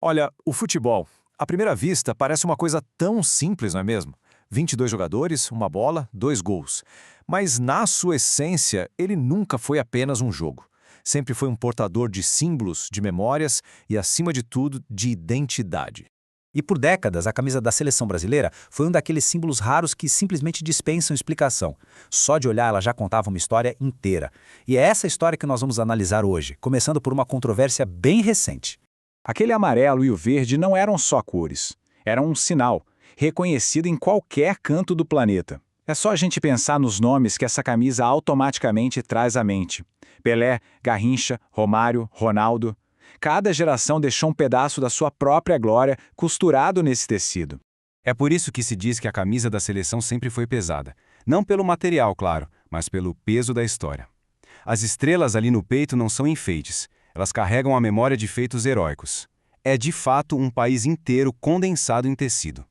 Olha, o futebol, à primeira vista, parece uma coisa tão simples, não é mesmo? 22 jogadores, uma bola, 2 gols. Mas, na sua essência, ele nunca foi apenas um jogo. Sempre foi um portador de símbolos, de memórias e, acima de tudo, de identidade. E por décadas, a camisa da seleção brasileira foi um daqueles símbolos raros que simplesmente dispensam explicação. Só de olhar ela já contava uma história inteira. E é essa história que nós vamos analisar hoje, começando por uma controvérsia bem recente. Aquele amarelo e o verde não eram só cores, eram um sinal, reconhecido em qualquer canto do planeta. É só a gente pensar nos nomes que essa camisa automaticamente traz à mente. Pelé, Garrincha, Romário, Ronaldo. Cada geração deixou um pedaço da sua própria glória costurado nesse tecido. É por isso que se diz que a camisa da seleção sempre foi pesada. Não pelo material, claro, mas pelo peso da história. As estrelas ali no peito não são enfeites. Elas carregam a memória de feitos heróicos. É de fato um país inteiro condensado em tecido.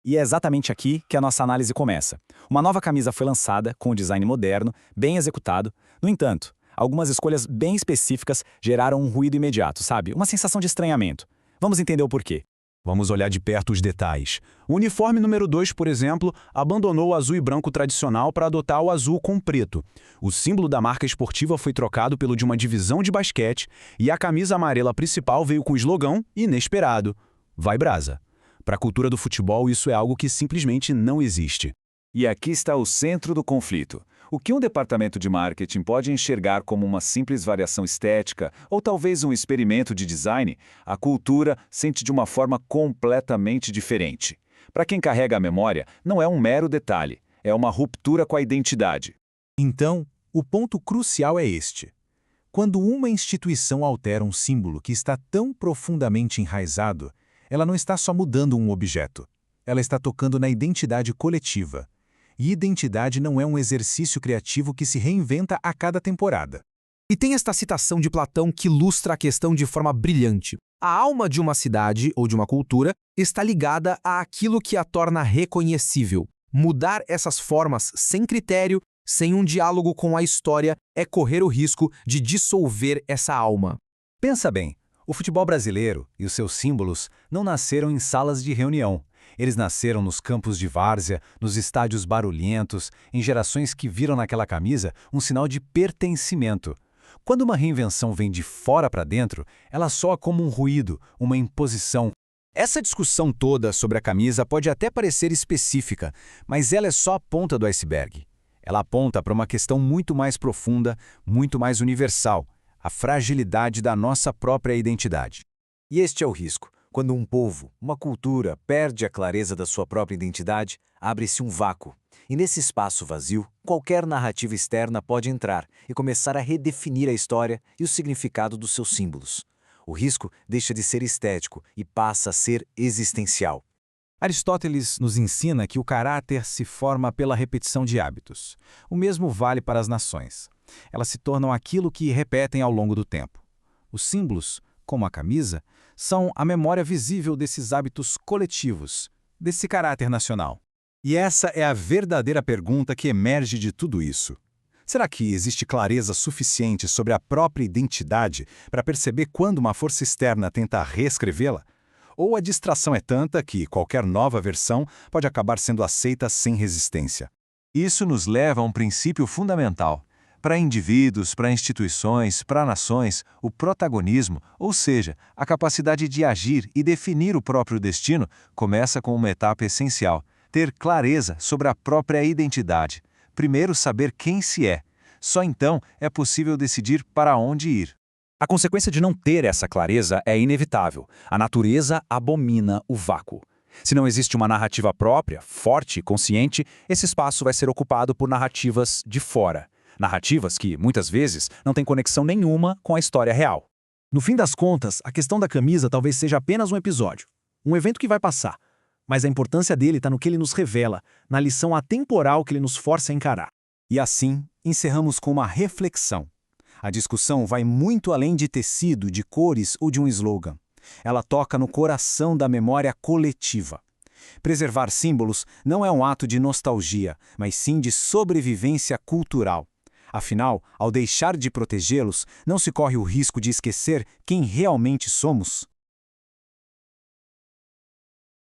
E é exatamente aqui que a nossa análise começa. Uma nova camisa foi lançada, com um design moderno, bem executado. No entanto, algumas escolhas bem específicas geraram um ruído imediato, sabe? Uma sensação de estranhamento. Vamos entender o porquê. Vamos olhar de perto os detalhes. O uniforme número 2, por exemplo, abandonou o azul e branco tradicional para adotar o azul com preto. O símbolo da marca esportiva foi trocado pelo de uma divisão de basquete e a camisa amarela principal veio com o slogan inesperado: Vai Brasa. Para a cultura do futebol, isso é algo que simplesmente não existe. E aqui está o centro do conflito. O que um departamento de marketing pode enxergar como uma simples variação estética ou talvez um experimento de design, a cultura sente de uma forma completamente diferente. Para quem carrega a memória, não é um mero detalhe, é uma ruptura com a identidade. Então, o ponto crucial é este. Quando uma instituição altera um símbolo que está tão profundamente enraizado, ela não está só mudando um objeto, ela está tocando na identidade coletiva. E identidade não é um exercício criativo que se reinventa a cada temporada. E tem esta citação de Platão que ilustra a questão de forma brilhante. A alma de uma cidade ou de uma cultura está ligada àquilo que a torna reconhecível. Mudar essas formas sem critério, sem um diálogo com a história, é correr o risco de dissolver essa alma. Pensa bem, o futebol brasileiro e os seus símbolos não nasceram em salas de reunião. Eles nasceram nos campos de várzea, nos estádios barulhentos, em gerações que viram naquela camisa um sinal de pertencimento. Quando uma reinvenção vem de fora para dentro, ela soa como um ruído, uma imposição. Essa discussão toda sobre a camisa pode até parecer específica, mas ela é só a ponta do iceberg. Ela aponta para uma questão muito mais profunda, muito mais universal, a fragilidade da nossa própria identidade. E este é o risco. Quando um povo, uma cultura, perde a clareza da sua própria identidade, abre-se um vácuo. E nesse espaço vazio, qualquer narrativa externa pode entrar e começar a redefinir a história e o significado dos seus símbolos. O risco deixa de ser estético e passa a ser existencial. Aristóteles nos ensina que o caráter se forma pela repetição de hábitos. O mesmo vale para as nações. Elas se tornam aquilo que repetem ao longo do tempo. Os símbolos, como a camisa, são a memória visível desses hábitos coletivos, desse caráter nacional. E essa é a verdadeira pergunta que emerge de tudo isso. Será que existe clareza suficiente sobre a própria identidade para perceber quando uma força externa tenta reescrevê-la? Ou a distração é tanta que qualquer nova versão pode acabar sendo aceita sem resistência? Isso nos leva a um princípio fundamental. Para indivíduos, para instituições, para nações, o protagonismo, ou seja, a capacidade de agir e definir o próprio destino, começa com uma etapa essencial: ter clareza sobre a própria identidade. Primeiro, saber quem se é. Só então é possível decidir para onde ir. A consequência de não ter essa clareza é inevitável. A natureza abomina o vácuo. Se não existe uma narrativa própria, forte e consciente, esse espaço vai ser ocupado por narrativas de fora. Narrativas que, muitas vezes, não têm conexão nenhuma com a história real. No fim das contas, a questão da camisa talvez seja apenas um episódio, um evento que vai passar. Mas a importância dele está no que ele nos revela, na lição atemporal que ele nos força a encarar. E assim, encerramos com uma reflexão. A discussão vai muito além de tecido, de cores ou de um slogan. Ela toca no coração da memória coletiva. Preservar símbolos não é um ato de nostalgia, mas sim de sobrevivência cultural. Afinal, ao deixar de protegê-los, não se corre o risco de esquecer quem realmente somos?